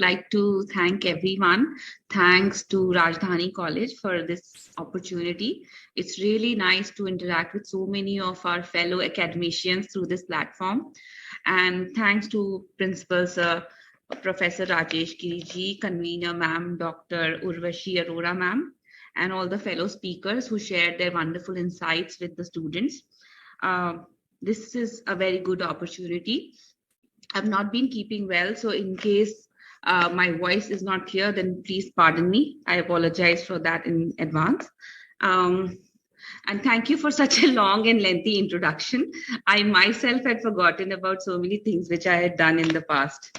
like to thank everyone. Thanks to Rajdhani College for this opportunity. It's really nice to interact with so many of our fellow academicians through this platform. And thanks to Principal Sir, Professor Rajesh Giri, Convenor Ma'am, Dr. Urvashi Arora Ma'am, and all the fellow speakers who shared their wonderful insights with the students. This is a very good opportunity. I've not been keeping well, so in case my voice is not clear, then please pardon me. I apologize for that in advance. And thank you for such a long and lengthy introduction. I myself had forgotten about so many things which I had done in the past.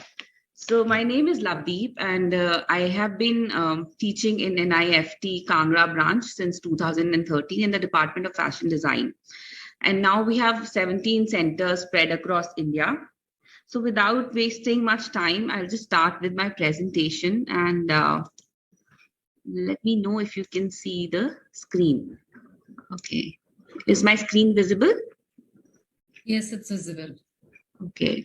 So my name is Lavdeep, and I have been teaching in NIFT Kangra branch since 2013 in the Department of Fashion Design. And now we have 17 centers spread across India. So without wasting much time, I'll just start with my presentation, and let me know if you can see the screen. Okay. Is my screen visible? Yes, it's visible. Okay.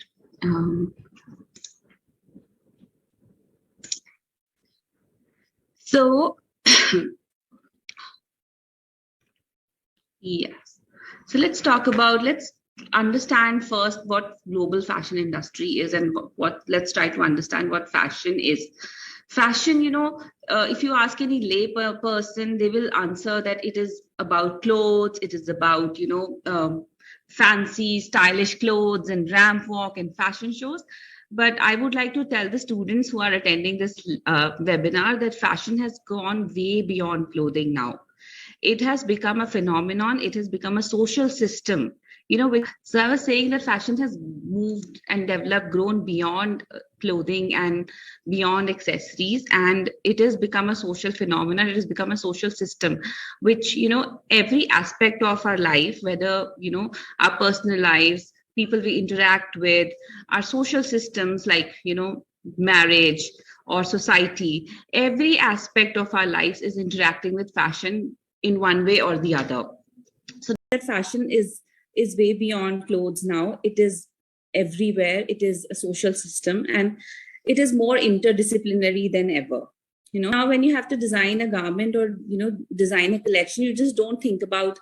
So, yes. So let's understand first what global fashion industry is, and let's try to understand what fashion is. Fashion, if you ask any lay person, they will answer that it is about clothes, it is about, fancy, stylish clothes and ramp walk and fashion shows. But I would like to tell the students who are attending this webinar that fashion has gone way beyond clothing now. It has become a phenomenon. It has become a social system. So I was saying that fashion has moved and developed, grown beyond clothing and beyond accessories, and it has become a social phenomenon. It has become a social system, which, every aspect of our life, whether, our personal lives, people we interact with, our social systems like, marriage or society, every aspect of our lives is interacting with fashion in one way or the other. So that fashion is way beyond clothes now. It is everywhere. It is a social system, and it is more interdisciplinary than ever. Now when you have to design a garment or, design a collection, you just don't think about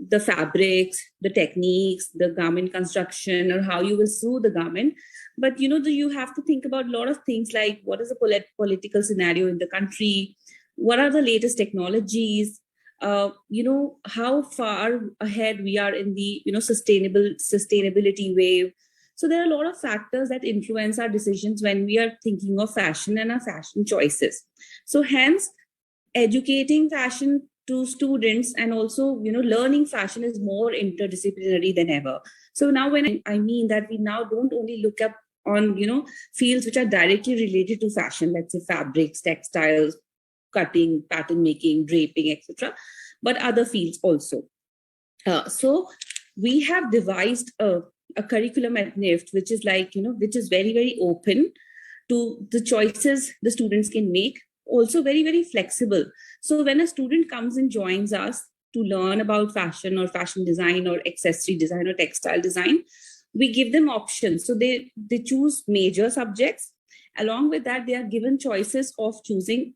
the fabrics, the techniques, the garment construction, or how you will sew the garment. But, you have to think about a lot of things like what is the political scenario in the country? What are the latest technologies? How far ahead we are in the, sustainability wave. So there are a lot of factors that influence our decisions when we are thinking of fashion and our fashion choices. So hence, educating fashion to students and also, learning fashion is more interdisciplinary than ever. So now when I mean that we now don't only look up on, fields which are directly related to fashion, let's say fabrics, textiles, cutting, pattern making, draping, etc., but other fields also. So we have devised a curriculum at NIFT, which is which is very, very open to the choices the students can make, also very, very flexible. So when a student comes and joins us to learn about fashion or fashion design or accessory design or textile design, we give them options. So they choose major subjects. Along with that, they are given choices of choosing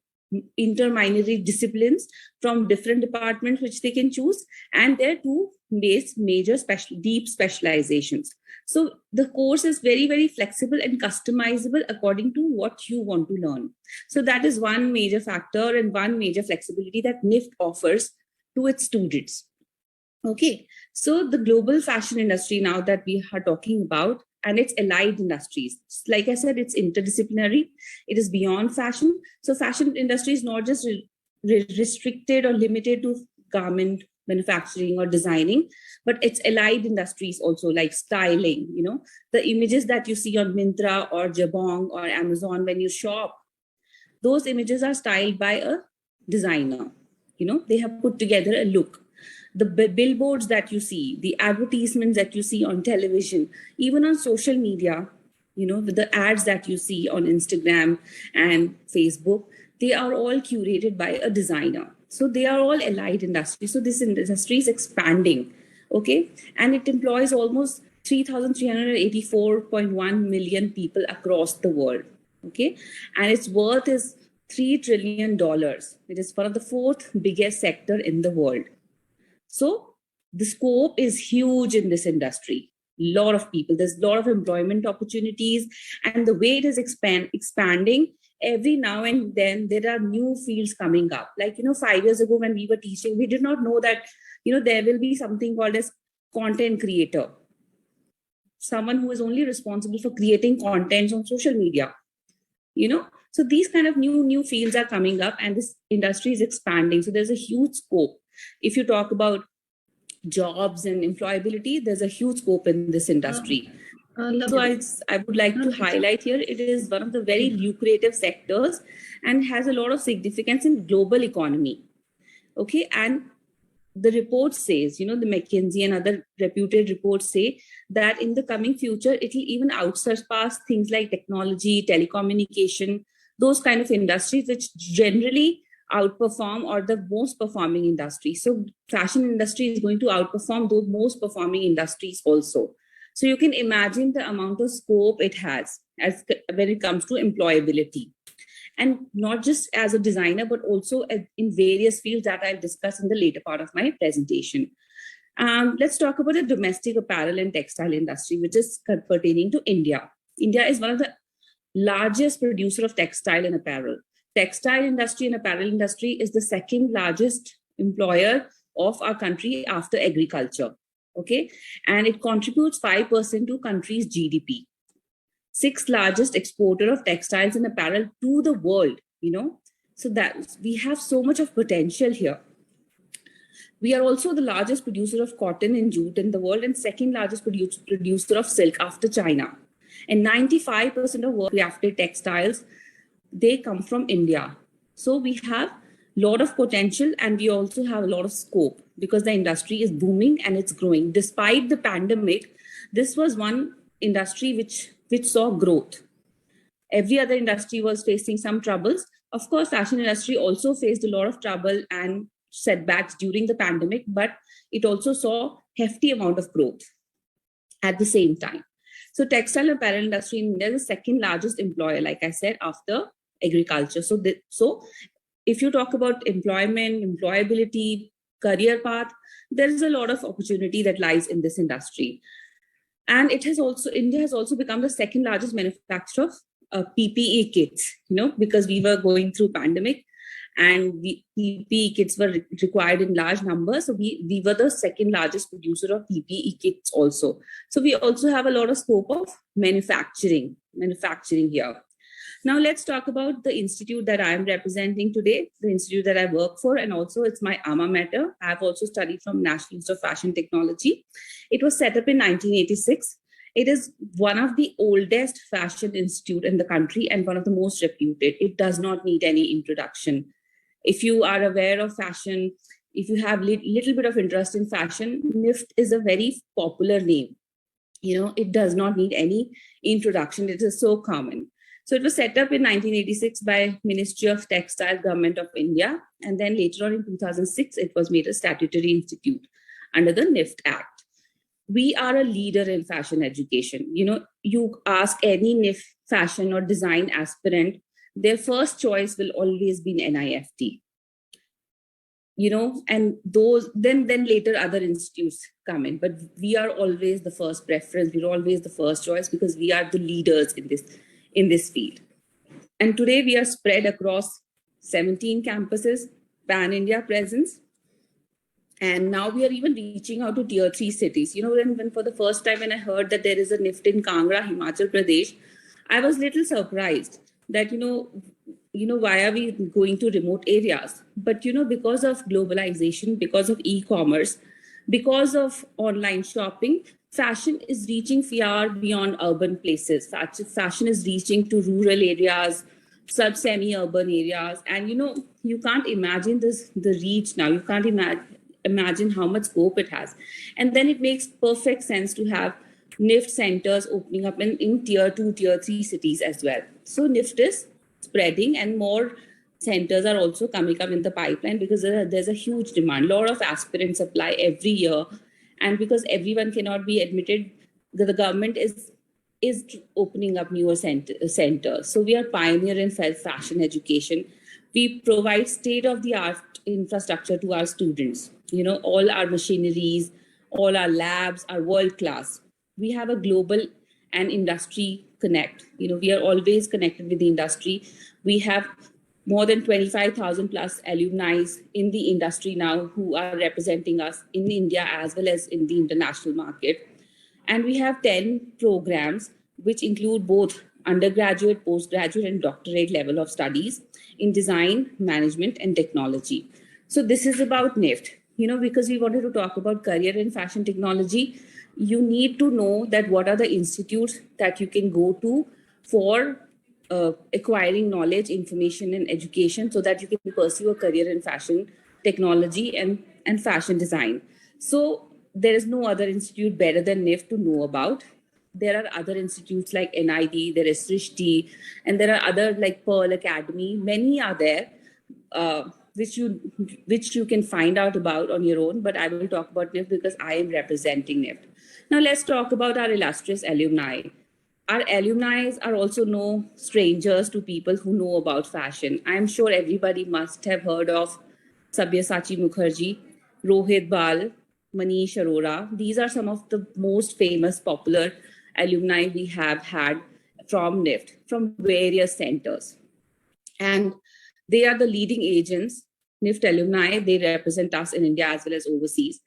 intermediary disciplines from different departments which they can choose, and there are two major deep specializations. So the course is very, very flexible and customizable according to what you want to learn. So that is one major factor and one major flexibility that NIFT offers to its students. Okay, so the global fashion industry now that we are talking about, and its allied industries. Like I said, it's interdisciplinary. It is beyond fashion. So fashion industry is not just restricted or limited to garment manufacturing or designing, but it's allied industries also, like styling. The images that you see on Myntra or Jabong or Amazon when you shop, those images are styled by a designer. They have put together a look. The billboards that you see, the advertisements that you see on television, even on social media, the ads that you see on Instagram and Facebook, they are all curated by a designer. So they are all allied industries. So this industry is expanding, okay? And it employs almost 3,384.1 million people across the world. Okay, and its worth is $3 trillion. It is one of the fourth biggest sector in the world. So the scope is huge in this industry. Lot of people, there's a lot of employment opportunities, and the way it is expanding, every now and then there are new fields coming up. Like, 5 years ago when we were teaching, we did not know that, there will be something called as content creator, someone who is only responsible for creating content on social media. So these kind of new fields are coming up, and this industry is expanding. So there's a huge scope. If you talk about jobs and employability, there's a huge scope in this industry. So I would like to highlight here, it is one of the very lucrative sectors and has a lot of significance in global economy. Okay, and the report says, the McKinsey and other reputed reports say that in the coming future, it will even outsurpass things like technology, telecommunication, those kind of industries which generally outperform or the most performing industry. So fashion industry is going to outperform those most performing industries also. So you can imagine the amount of scope it has when it comes to employability. And not just as a designer, but also in various fields that I'll discuss in the later part of my presentation. Let's talk about the domestic apparel and textile industry, which is pertaining to India. India is one of the largest producer of textile and apparel. Textile industry and apparel industry is the second largest employer of our country after agriculture. Okay, and it contributes 5% to country's GDP. Sixth largest exporter of textiles and apparel to the world, so that we have so much of potential here. We are also the largest producer of cotton and jute in the world and second largest producer of silk after China. And 95% of work crafted textiles, they come from India. So we have a lot of potential, and we also have a lot of scope because the industry is booming and it's growing. Despite the pandemic, this was one industry which saw growth. Every other industry was facing some troubles. Of course, fashion industry also faced a lot of trouble and setbacks during the pandemic, but it also saw hefty amount of growth at the same time. So textile and apparel industry in India is the second largest employer, like I said, after agriculture. So if you talk about employment, employability, career path, there is a lot of opportunity that lies in this industry. And India has also become the second largest manufacturer of PPE kits, because we were going through pandemic and PPE kits were required in large numbers. So we were the second largest producer of PPE kits also. So we also have a lot of scope of manufacturing here. Now let's talk about the institute that I am representing today, the institute that I work for, and also it's my alma mater. I have also studied from National Institute of Fashion Technology. It was set up in 1986. It is one of the oldest fashion institute in the country and one of the most reputed. It does not need any introduction. If you are aware of fashion, if you have little bit of interest in fashion, NIFT is a very popular name. It does not need any introduction. It is so common. So it was set up in 1986 by Ministry of Textile, Government of India. And then later on in 2006, it was made a statutory institute under the NIFT Act. We are a leader in fashion education. You ask any NIFT fashion or design aspirant, their first choice will always be NIFT. And those, then later other institutes come in. But we are always the first preference. We're always the first choice because we are the leaders in this field. And today we are spread across 17 campuses, pan-India presence. And now we are even reaching out to tier 3 cities. When for the first time when I heard that there is a NIFT in Kangra, Himachal Pradesh, I was a little surprised that, why are we going to remote areas? But, because of globalization, because of e-commerce, because of online shopping, fashion is reaching far beyond urban places. Fashion is reaching to rural areas, semi-urban areas. And, you can't imagine the reach now. You can't imagine how much scope it has. And then it makes perfect sense to have NIFT centers opening up in tier 2, tier 3 cities as well. So NIFT is spreading and more centers are also coming up in the pipeline because there's a huge demand. A lot of aspirants apply every year. And because everyone cannot be admitted, the government is is opening up newer centers. So we are pioneer in fashion education. We provide state-of-the-art infrastructure to our students. You know, all our machineries, all our labs are world-class. We have a global and industry connect. You know, we are always connected with the industry. We have more than 25,000 plus alumni in the industry now who are representing us in India as well as in the international market. And we have 10 programs, which include both undergraduate, postgraduate, and doctorate level of studies in design, management, and technology. So this is about NIFT. You know, because we wanted to talk about career in fashion technology, you need to know that what are the institutes that you can go to for acquiring knowledge, information, and education so that you can pursue a career in fashion technology and fashion design. So there is no other institute better than NIFT to know about. There are other institutes like NID, there is Srishti, and there are other like Pearl Academy. Many are there, which you can find out about on your own. But I will talk about NIFT because I am representing NIFT. Now let's talk about our illustrious alumni. Our alumni are also no strangers to people who know about fashion. I'm sure everybody must have heard of Sabyasachi Mukherjee, Rohit Bal, Manish Arora. These are some of the most famous, popular alumni we have had from NIFT, from various centers. And they are the leading agents. NIFT alumni, they represent us in India as well as overseas.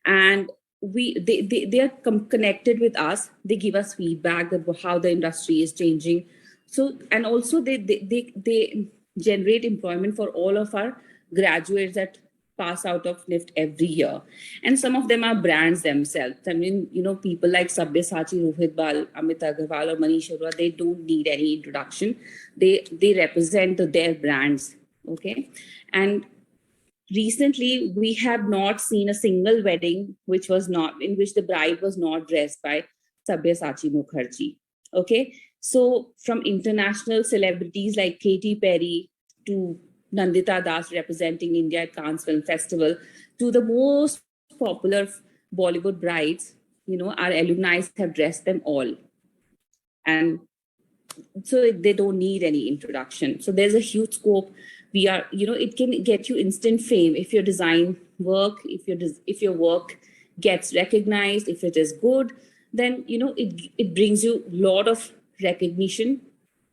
And they are connected with us. They give us feedback about how the industry is changing. So, and also they generate employment for all of our graduates that pass out of NIFT every year. And some of them are brands themselves. I mean, you know, people like Sabyasachi, Rohit Bal, Amit Agarwal, or Manish Arora, they don't need any introduction. They represent their brands, okay? And recently, we have not seen a single wedding in which the bride was not dressed by Sabyasachi Mukherjee. Okay, so from international celebrities like Katy Perry to Nandita Das representing India at Cannes Film Festival to the most popular Bollywood brides, you know, our alumni have dressed them all. And so they don't need any introduction. So there's a huge scope. We are, you know, it can get you instant fame if your design work, if your work gets recognized, if it is good, then, you know, it brings you a lot of recognition,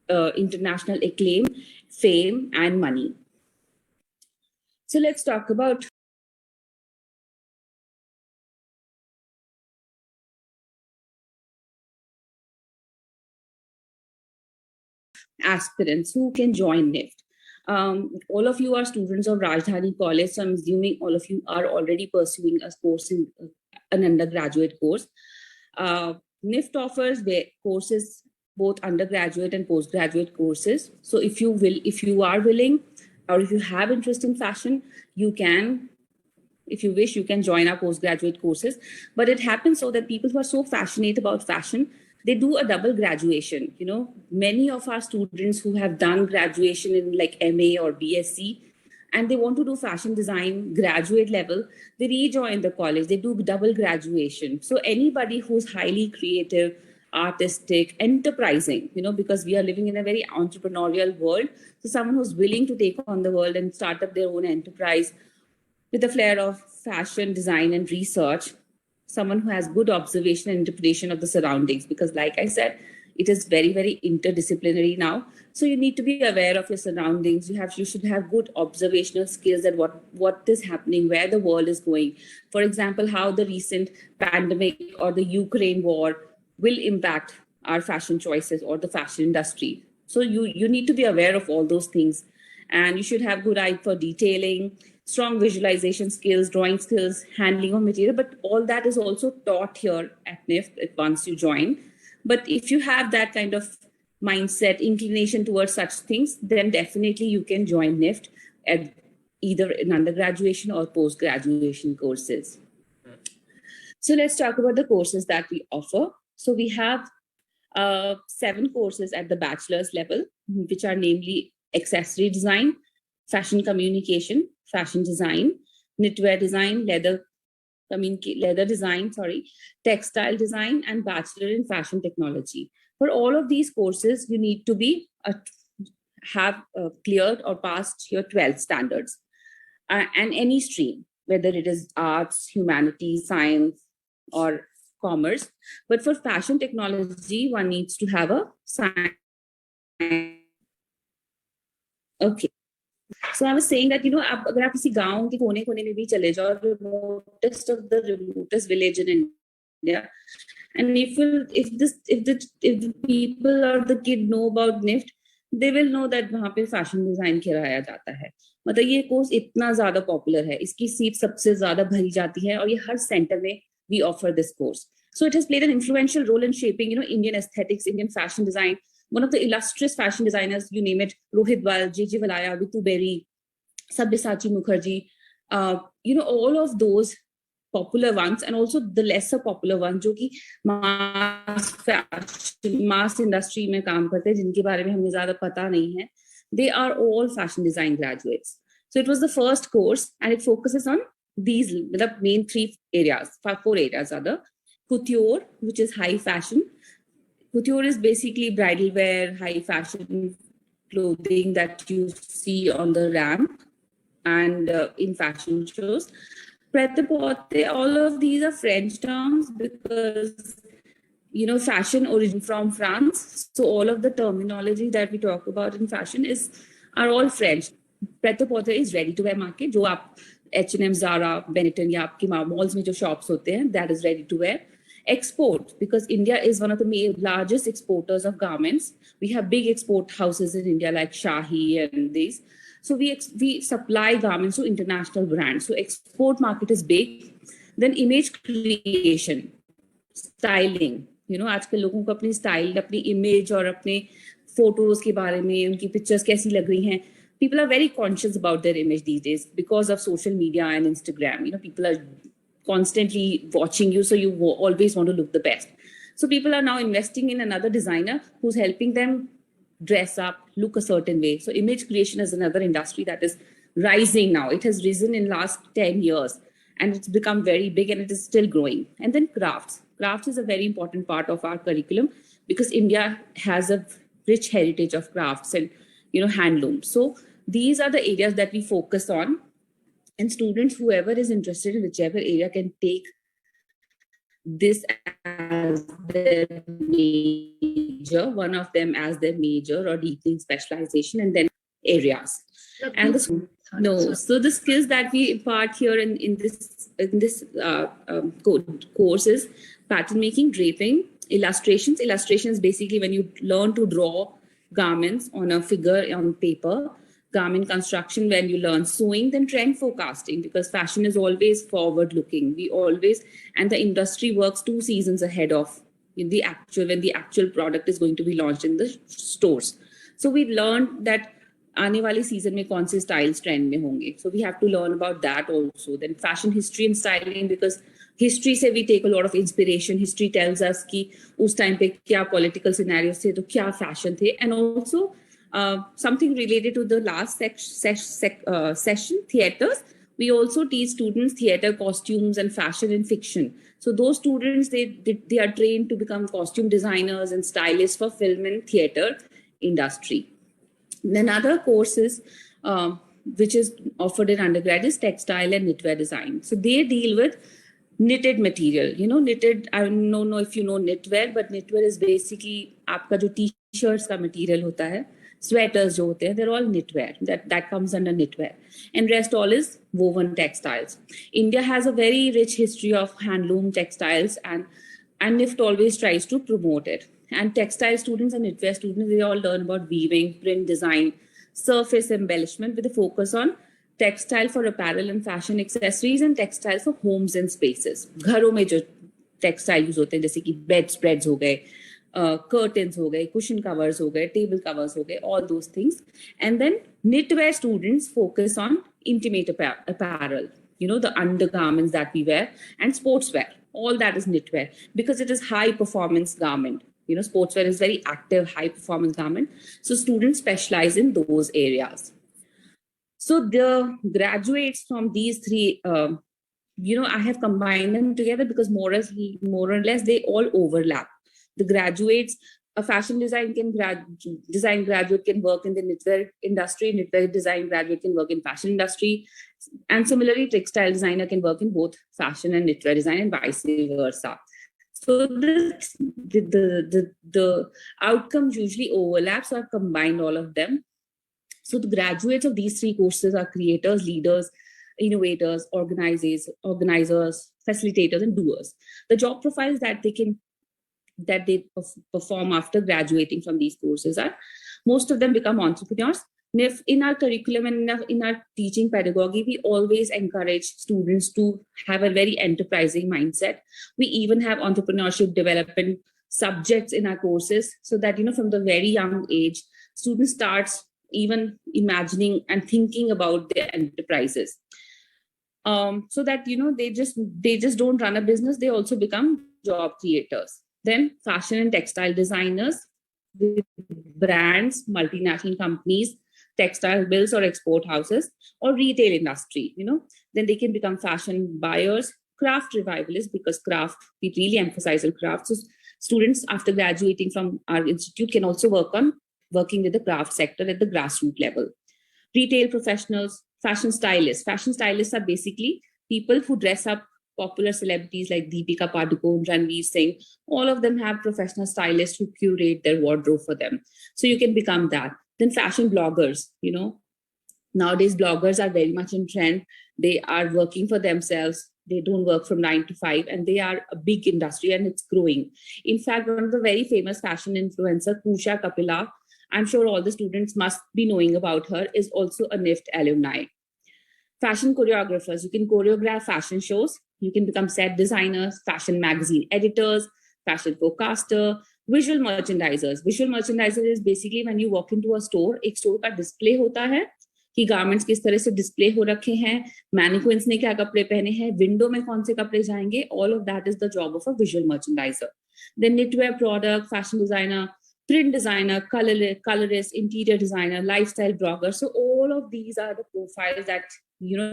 international acclaim, fame, and money. So let's talk about aspirants who can join NIFT. All of you are students of Rajdhani College, so I'm assuming all of you are already pursuing a course in an undergraduate course. NIFT offers courses, both undergraduate and postgraduate courses. So if you are willing, or if you have interest in fashion, you can, if you wish, you can join our postgraduate courses. But it happens so that people who are so passionate about fashion, they do a double graduation. You know, many of our students who have done graduation in like MA or BSc, and they want to do fashion design graduate level, they rejoin the college, they do double graduation. So anybody who's highly creative, artistic, enterprising, you know, because we are living in a very entrepreneurial world. So someone who's willing to take on the world and start up their own enterprise with a flair of fashion, design, and research, someone who has good observation and interpretation of the surroundings, because like I said, it is very, very interdisciplinary now. So you need to be aware of your surroundings. You should have good observational skills at what is happening, where the world is going. For example, how the recent pandemic or the Ukraine war will impact our fashion choices or the fashion industry. So you need to be aware of all those things. And you should have good eye for detailing, strong visualization skills, drawing skills, handling of material. But all that is also taught here at NIFT once you join. But if you have that kind of mindset, inclination towards such things, then definitely you can join NIFT at either in undergraduation or post-graduation courses. So let's talk about the courses that we offer. So we have 7 courses at the bachelor's level, which are namely accessory design, fashion communication, fashion design, knitwear design, leather design, textile design, and bachelor in fashion technology. For all of these courses, you need to be have cleared or passed your 12th standards, and any stream, whether it is arts, humanities, science, or commerce. But for fashion technology, one needs to have a science. Okay. So I was saying that, आप अगर आप किसी गांव के कोने कोने में भी चले जाओ, remotest of the remotest village in India, and if the people or the kid know about NIFT, they will know that वहाँ पे फैशन डिजाइन कराया जाता है. मतलब ये कोर्स इतना ज्यादा पॉपुलर है, इसकी सीट सबसे ज्यादा भरी जाती है, और ये हर सेंटर में we offer this course. So it has played an influential role in shaping, Indian aesthetics, Indian fashion design. One of the illustrious fashion designers, you name it, Rohit Wal, J.J. Valaya, Vitu Berry, Sabyasachi Mukherjee, all of those popular ones, and also the lesser popular ones, जो कि mass industry में काम करते हैं, जिनके बारे में हमें ज़्यादा पता नहीं है, they are all fashion design graduates. So it was the first course, and it focuses on these, the main four areas are the couture, which is high fashion. Couture is basically bridal wear, high fashion clothing that you see on the ramp and in fashion shows. Pret-a-porter, all of these are French terms because, fashion origin from France. So all of the terminology that we talk about in fashion are all French. Pret-a-porter is ready-to-wear market, जो आप H&M, Zara, Benetton या आपकी malls में जो shops होते हैं, that is ready-to-wear. Export, because India is one of the largest exporters of garments. We have big export houses in India like Shahi and these. So we supply garments to international brands. So export market is big. Then image creation, styling. आजकल लोगों को अपनी style, अपनी image और अपने photos के बारे में, उनकी pictures कैसी लग रही हैं. People are very conscious about their image these days because of social media and Instagram. People are constantly watching you, so you always want to look the best. So people are now investing in another designer who's helping them dress up, look a certain way. So image creation is another industry that is rising now. It has risen in last 10 years and it's become very big and it is still growing. And then crafts. Crafts is a very important part of our curriculum because India has a rich heritage of crafts and, handloom. So these are the areas that we focus on. And students, whoever is interested in whichever area, can take this as their major, one of them as their major or deepening specialization, and then areas. And so the skills that we impart here in this course is pattern making, draping, illustrations. Illustrations basically when you learn to draw garments on a figure on paper. Garment construction when you learn sewing, then trend forecasting, because fashion is always forward looking. And the industry works 2 seasons ahead of when the actual product is going to be launched in the stores. So we've learned that आने वाले season में कौन से styles trend में होंगे. So we have to learn about that also. Then fashion history and styling, because history से we take a lot of inspiration. History tells us कि उस time पे क्या political scenarios थे, तो क्या fashion थे, and also something related to the last session, theaters. We also teach students theater costumes and fashion and fiction. So those students, they are trained to become costume designers and stylists for film and theater industry. Then other courses which is offered in undergrad is textile and knitwear design. So they deal with knitted material. Knitted, I don't know if you know knitwear, but knitwear is basically आपका जो t-shirts का material होता है, sweaters जो होते हैं, they're all knitwear. That comes under knitwear. And rest all is woven textiles. India has a very rich history of handloom textiles, and NIFT always tries to promote it. And textile students and knitwear students, they all learn about weaving, print design, surface embellishment with a focus on textile for apparel and fashion accessories and textile for homes and spaces. घरों में जो textile use होते हैं, जैसे कि bedspreads हो गए, curtains ho gaye, cushion covers ho gaye, table covers ho gaye, all those things. And then knitwear students focus on intimate apparel, the undergarments that we wear, and sportswear. All that is knitwear because it is high performance garment. Sportswear is very active, high performance garment. So students specialize in those areas. So the graduates from these three, I have combined them together because more or less they all overlap. The graduates A fashion design graduate can work in the knitwear industry, knitwear design graduate can work in fashion industry, and similarly, textile designer can work in both fashion and knitwear design, and vice versa. So the outcomes usually overlap, so I've combined all of them. So the graduates of these three courses are creators, leaders, innovators, organizers, facilitators, and doers. The job profiles that they perform after graduating from these courses are, most of them become entrepreneurs. And if in our curriculum and in our teaching pedagogy, we always encourage students to have a very enterprising mindset. We even have entrepreneurship development subjects in our courses, so that from the very young age, students starts even imagining and thinking about their enterprises. So that they just don't run a business, they also become job creators. Then fashion and textile designers with brands, multinational companies, textile mills or export houses, or retail industry, then they can become fashion buyers, craft revivalists, because craft, we really emphasize on craft. So students after graduating from our institute can also working with the craft sector at the grassroots level. Retail professionals, fashion stylists. Fashion stylists are basically people who dress up popular celebrities like Deepika Padukone, Ranveer Singh. All of them have professional stylists who curate their wardrobe for them. So you can become that. Then fashion bloggers, nowadays bloggers are very much in trend. They are working for themselves. They don't work from 9 to 5, and they are a big industry and it's growing. In fact, one of the very famous fashion influencer, Kusha Kapila, I'm sure all the students must be knowing about her, is also a NIFT alumni. Fashion choreographers, you can choreograph fashion shows. You can become set designers, fashion magazine editors, fashion forecaster, visual merchandisers. Visual merchandiser is basically when you walk into a store, एक store का display होता है कि garments किस तरह से display हो रखे हैं, mannequins ने क्या कपड़े पहने हैं, window में कौन से कपड़े जाएंगे. All of that is the job of a visual merchandiser. Then knitwear product, fashion designer, print designer, colorist, interior designer, lifestyle blogger. So all of these are the profiles that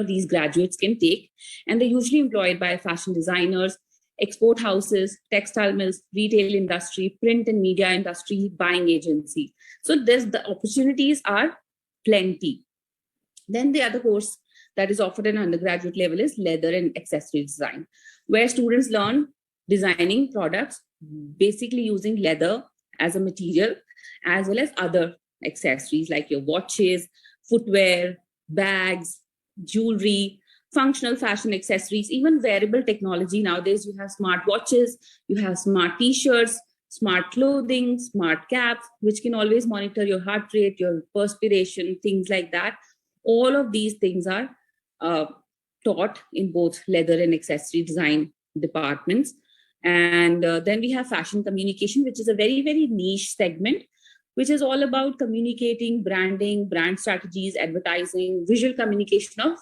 these graduates can take, and they're usually employed by fashion designers, export houses, textile mills, retail industry, print and media industry, buying agency. So the opportunities are plenty. Then the other course that is offered at undergraduate level is leather and accessory design, where students learn designing products, basically using leather as a material, as well as other accessories like your watches, footwear, bags, jewelry, functional fashion accessories, even wearable technology. Nowadays, you have smart watches, you have smart t-shirts, smart clothing, smart caps, which can always monitor your heart rate, your perspiration, things like that. All of these things are taught in both leather and accessory design departments. And then we have fashion communication, which is a very, very niche segment, which is all about communicating, branding, brand strategies, advertising, visual communication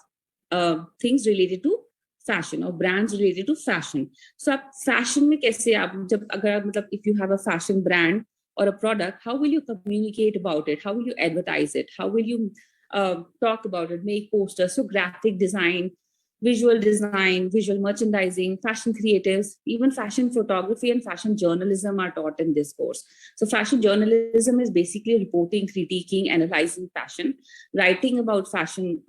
of things related to fashion or brands related to fashion. So fashion mein kaise if you have a fashion brand or a product, how will you communicate about it? How will you advertise it? How will you talk about it, make posters? So graphic design, visual merchandising, fashion creatives, even fashion photography and fashion journalism are taught in this course. So fashion journalism is basically reporting, critiquing, analyzing fashion, writing about fashion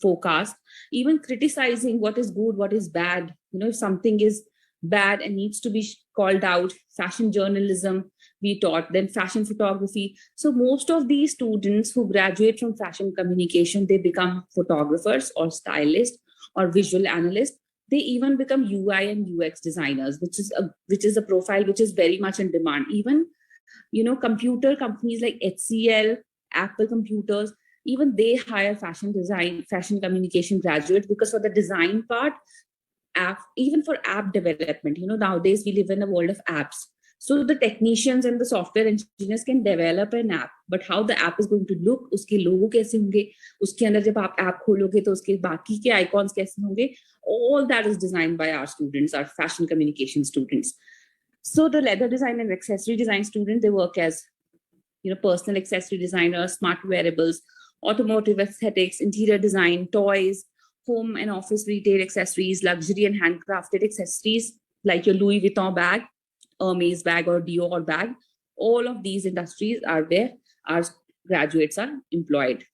forecast, even criticizing what is good, what is bad. If something is bad and needs to be called out, fashion journalism we taught. Then fashion photography. So most of these students who graduate from fashion communication, they become photographers or stylists or visual analysts. They even become UI and UX designers, which is a profile which is very much in demand. Even computer companies like HCL, Apple Computers, even they hire fashion communication graduates, because for the design part, even for app development, nowadays we live in a world of apps. So the technicians and the software engineers can develop an app, but how the app is going to look, uske logo kaise honge, uske andar jab aap app khologe to uske baki ke icons kaise honge, all that is designed by our students, our fashion communication students. So the leather design and accessory design students, they work as personal accessory designers, smart wearables, automotive aesthetics, interior design, toys, home and office retail accessories, luxury and handcrafted accessories like your Louis Vuitton bag, Hermes bag or Dior bag. All of these industries are there. Our graduates are employed.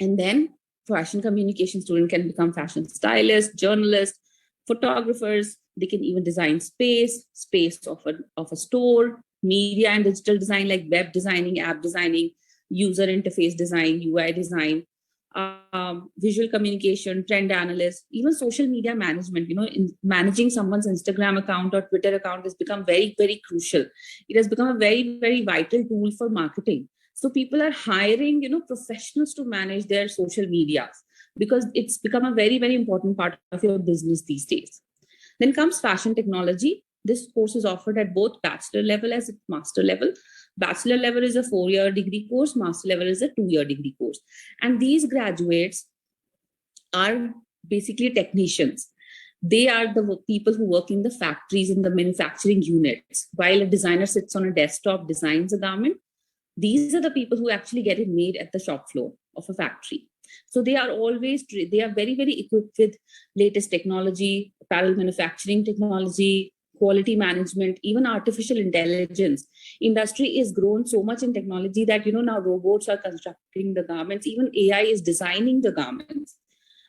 And then fashion communication student can become fashion stylists, journalists, photographers. They can even design space of a store, media and digital design like web designing, app designing, user interface design, UI design, visual communication, trend analyst, even social media management. In managing someone's Instagram account or Twitter account has become very, very crucial. It has become a very, very vital tool for marketing. So people are hiring, professionals to manage their social medias because it's become a very, very important part of your business these days. Then comes fashion technology. This course is offered at both bachelor level as master level. Bachelor level is a 4-year degree course. Master level is a 2-year degree course. And these graduates are basically technicians. They are the people who work in the factories, in the manufacturing units. While a designer sits on a desktop, designs a garment, these are the people who actually get it made at the shop floor of a factory. So they are very, very equipped with latest technology, apparel manufacturing technology, quality management, even artificial intelligence. Industry is grown so much in technology that, now robots are constructing the garments, even AI is designing the garments,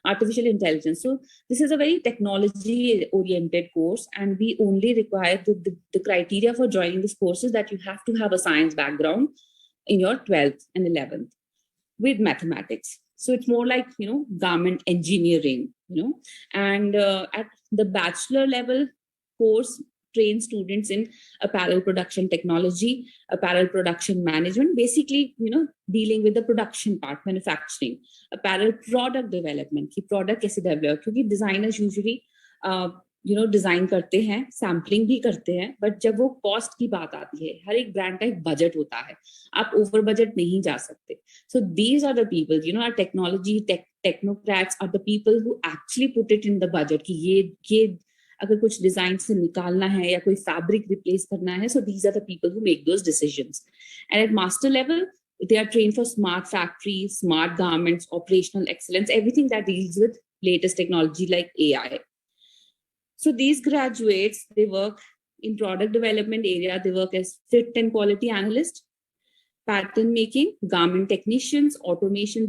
artificial intelligence. So this is a very technology oriented course, and we only require the criteria for joining this course is that you have to have a science background in your 12th and 11th with mathematics. So it's more like, garment engineering, and at the bachelor level course trains students in apparel production technology, apparel production management, basically, dealing with the production part, manufacturing, apparel product development, ki product kaise develop, क्योंकि designers usually, design करते हैं, sampling भी करते हैं, but जब वो cost की बात आती है, हर एक ब्रांड का एक बजट होता है, आप ओवर बजट नहीं जा सकते. So these are the people, are technology technocrats are the people who actually put it in the budget कि ये अगर कुछ डिजाइन से निकालना है या कोई फैब्रिक रिप्लेस करना है, so these are the people who make those decisions. And at master level they are trained for smart factories, smart garments, operational excellence, everything that deals with latest technology like AI. So these graduates, they work in product development area. They work as fit and quality analyst, pattern making, garment technicians, automation.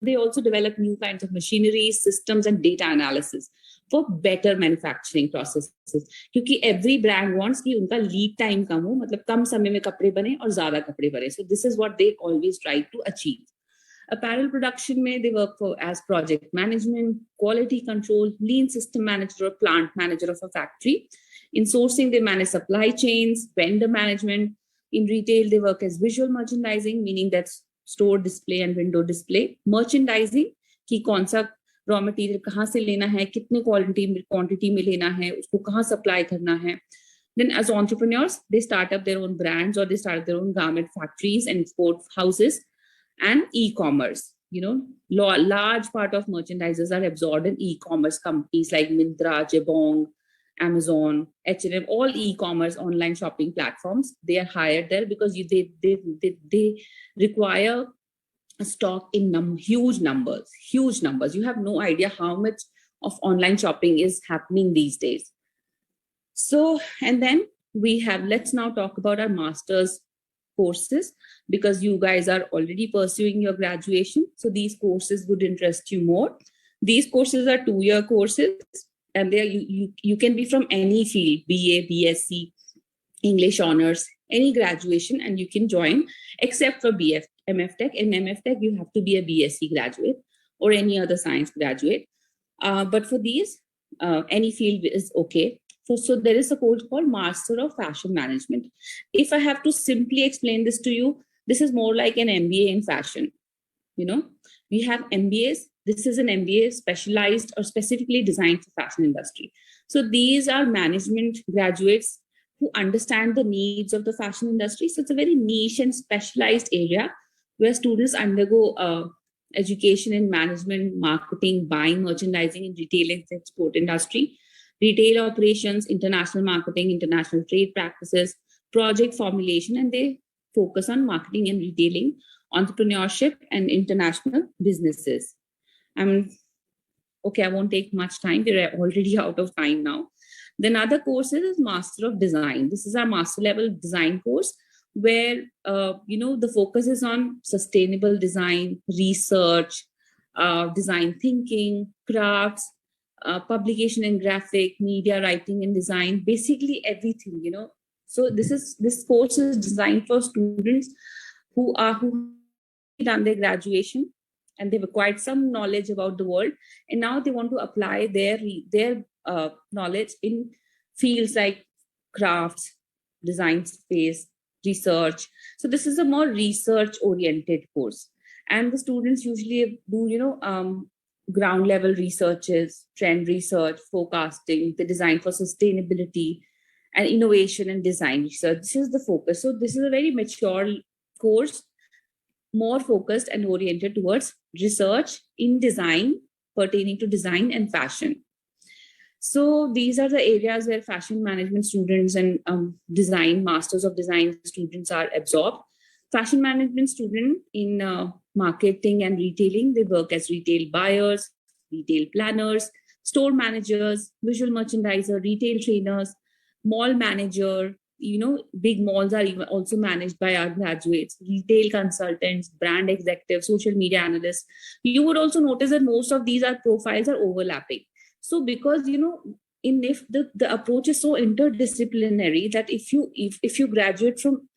They also develop new kinds of machinery, systems, and data analysis for better manufacturing processes. क्योंकि every brand wants कि उनका lead time कम हो, मतलब कम समय में कपड़े बने और ज़्यादा कपड़े बने. So this is what they always try to achieve. Apparel production may they work for as project management, quality control, lean system manager, or plant manager of a factory. In sourcing, they manage supply chains, vendor management. In retail, they work as visual merchandising, meaning that's store display and window display. Merchandising, कि कौन सा raw material कहाँ से लेना है, कितने quantity में लेना है, उसको कहाँ supply करना है. Then as entrepreneurs, they start up their own brands or they start their own garment factories and export houses. And e-commerce, large part of merchandisers are absorbed in e-commerce companies like Myntra, Jabong, Amazon, H&M, all e-commerce online shopping platforms. They are hired there because they require a stock in huge numbers. You have no idea how much of online shopping is happening these days. So, and then let's now talk about our master's courses, because you guys are already pursuing your graduation. So these courses would interest you more. These courses are 2-year courses, and you can be from any field, BA, BSc, English honors, any graduation, and you can join except for MF Tech. In MF Tech, you have to be a BSc graduate or any other science graduate. But for these, any field is okay. So there is a course called Master of Fashion Management. If I have to simply explain this to you, this is more like an MBA in fashion. We have MBAs. This is an MBA specialized or specifically designed for fashion industry. So these are management graduates who understand the needs of the fashion industry. So it's a very niche and specialized area where students undergo education in management, marketing, buying, merchandising, and retail and export industry, retail operations, international marketing, international trade practices, project formulation, and they focus on marketing and retailing, entrepreneurship, and international businesses. Okay, I won't take much time. We're already out of time now. Then other courses is Master of Design. This is our master level design course where, the focus is on sustainable design, research, design thinking, crafts, publication and graphic, media writing and design, basically everything. So this course is designed for students who done their graduation and they've acquired some knowledge about the world, and now they want to apply their knowledge in fields like crafts, design space, research. So this is a more research oriented course, and the students usually do ground level researches, trend research, forecasting, the design for sustainability and innovation and design research. This is the focus. So this is a very mature course, more focused and oriented towards research in design, pertaining to design and fashion. So these are the areas where fashion management students and design, masters of design students are absorbed. Fashion management student in marketing and retailing, they work as retail buyers, retail planners, store managers, visual merchandiser, retail trainers, mall manager. Big malls are even also managed by our graduates, retail consultants, brand executives, social media analysts. You would also notice that most of these profiles are overlapping. So because, in NIF, the approach is so interdisciplinary that if you graduate from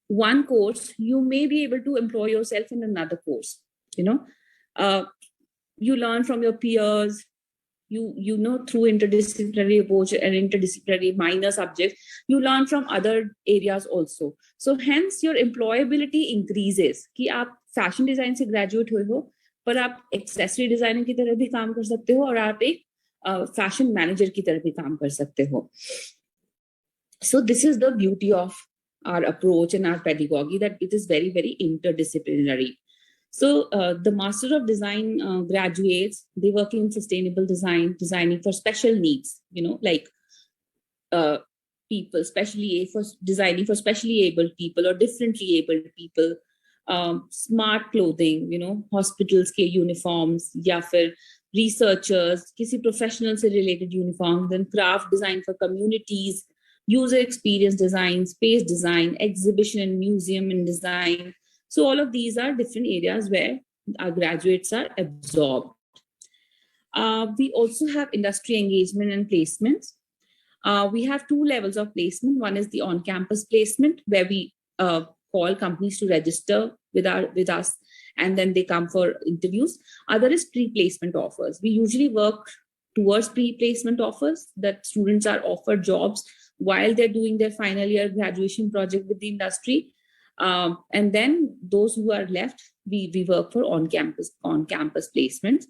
one course, you may be able to employ yourself in another course. You learn from your peers, through interdisciplinary approach and interdisciplinary minor subjects, you learn from other areas also. So hence your employability increases कि आप fashion design से graduate हुए हो, पर आप accessory designer की तरह भी काम कर सकते हो और आप एक fashion manager की तरह भी काम कर सकते हो. So this is the beauty of our approach and our pedagogy, that it is very, very interdisciplinary. So the Master of Design graduates, they work in sustainable design, designing for special needs, like people, designing for specially abled people or differently abled people, smart clothing, hospitals के uniforms, या फिर researchers, किसी professional से related uniforms, then craft design for communities, user experience design, space design, exhibition and museum and design. So all of these are different areas where our graduates are absorbed. We also have industry engagement and placements. We have two levels of placement. One is the on-campus placement, where we call companies to register with us, and then they come for interviews. Other is pre-placement offers. We usually work towards pre-placement offers, that students are offered jobs while they're doing their final year graduation project with the industry. And then those who are left, we work for on-campus placements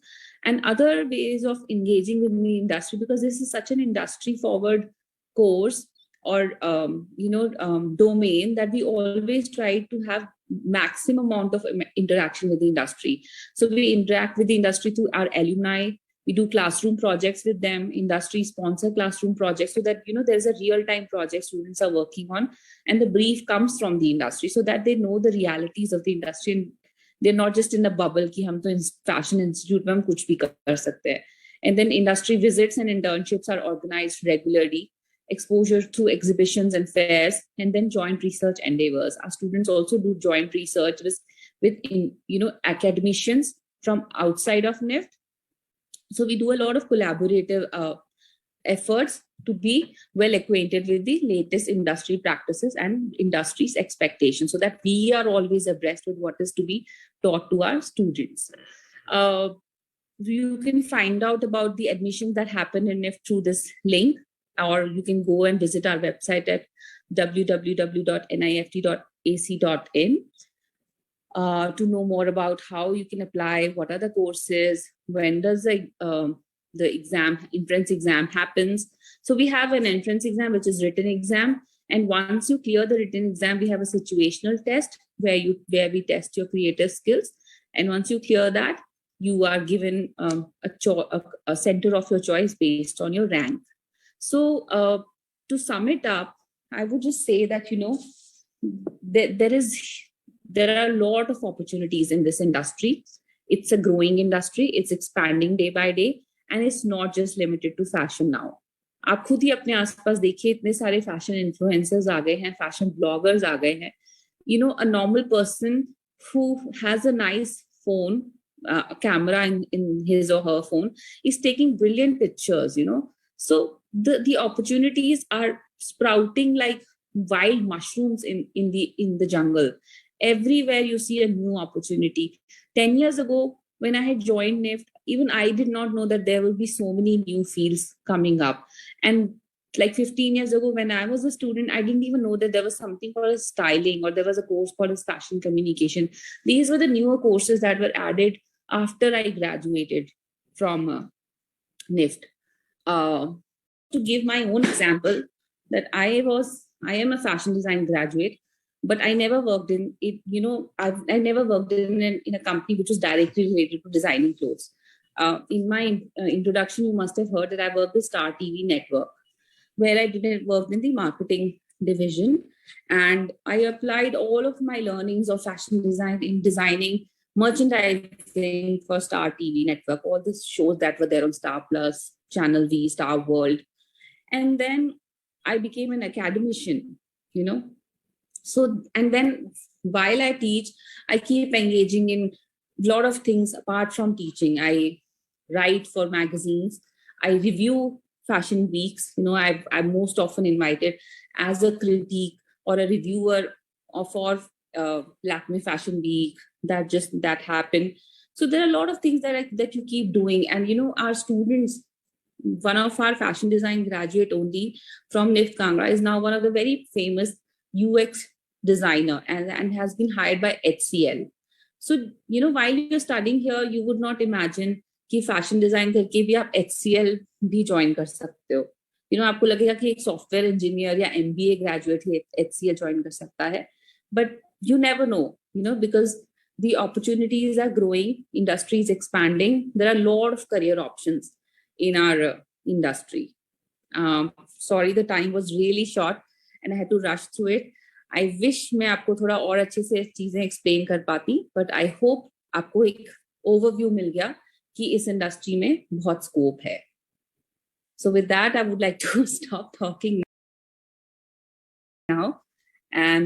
and other ways of engaging with the industry, because this is such an industry-forward course or domain, that we always try to have maximum amount of interaction with the industry. So we interact with the industry through our alumni. We do classroom projects with them, industry sponsor classroom projects, so that there's a real-time project students are working on, and the brief comes from the industry, so that they know the realities of the industry, and they're not just in a bubble कि हम तो fashion institute में हम कुछ भी कर सकते हैं. And then industry visits and internships are organized regularly, exposure through exhibitions and fairs, and then joint research endeavors. Our students also do joint research with academicians from outside of NIFT. So we do a lot of collaborative efforts to be well acquainted with the latest industry practices and industry's expectations, so that we are always abreast with what is to be taught to our students. You can find out about the admissions that happen in NIFT through this link, or you can go and visit our website at www.nift.ac.in. To know more about how you can apply, what are the courses, when does the entrance exam happens. So we have an entrance exam, which is written exam. And once you clear the written exam, we have a situational test where we test your creative skills. And once you clear that, you are given a center of your choice based on your rank. So to sum it up, I would just say that, there are a lot of opportunities in this industry. It's a growing industry. It's expanding day by day. And it's not just limited to fashion now. आप खुद ही अपने आसपास देखिए, इतने सारे fashion influencers आ गए हैं, fashion bloggers आ गए हैं. You know, a normal person who has a nice phone, a camera in his or her phone, is taking brilliant pictures, you know. So the opportunities are sprouting like wild mushrooms in the jungle. Everywhere you see a new opportunity. 10 years ago, when I had joined NIFT, even I did not know that there will be so many new fields coming up. And like 15 years ago, when I was a student, I didn't even know that there was something called as styling, or there was a course called as fashion communication. These were the newer courses that were added after I graduated from NIFT. To give my own example, that I am a fashion design graduate, but I never worked in it. You know, I never worked in a company which was directly related to designing clothes. In my introduction, you must have heard that I worked with Star TV Network, where I did work in the marketing division. And I applied all of my learnings of fashion design in designing merchandising for Star TV Network, all the shows that were there on Star Plus, Channel V, Star World. And then I became an academician, you know. So, and then while I teach, I keep engaging in a lot of things apart from teaching. I write for magazines, I review fashion weeks. You know, I'm most often invited as a critique or a reviewer for Lakme Fashion Week that happened. So there are a lot of things that you keep doing. And, you know, our students, one of our fashion design graduate only from NIFT Kangra is now one of the very famous UX designer and has been hired by HCL. So, you know, while you're studying here, you would not imagine कि fashion design करके भी आप HCL भी join कर सकते हो. You know, आपको लगेगा कि एक सॉफ्टवेयर इंजीनियर या MBA ग्रेजुएट ही HCL ज्वाइन कर सकता है, but you never know, you know, because the opportunities are growing, industry is expanding, there are a lot of career options in our industry. Sorry, the time was really short and I had to rush through it. I wish मैं आपको थोड़ा और अच्छे से चीजें explain कर पाती, but I hope आपको एक overview मिल गया कि इस इंडस्ट्री में बहुत स्कोप है. So with that, I would like to stop talking now and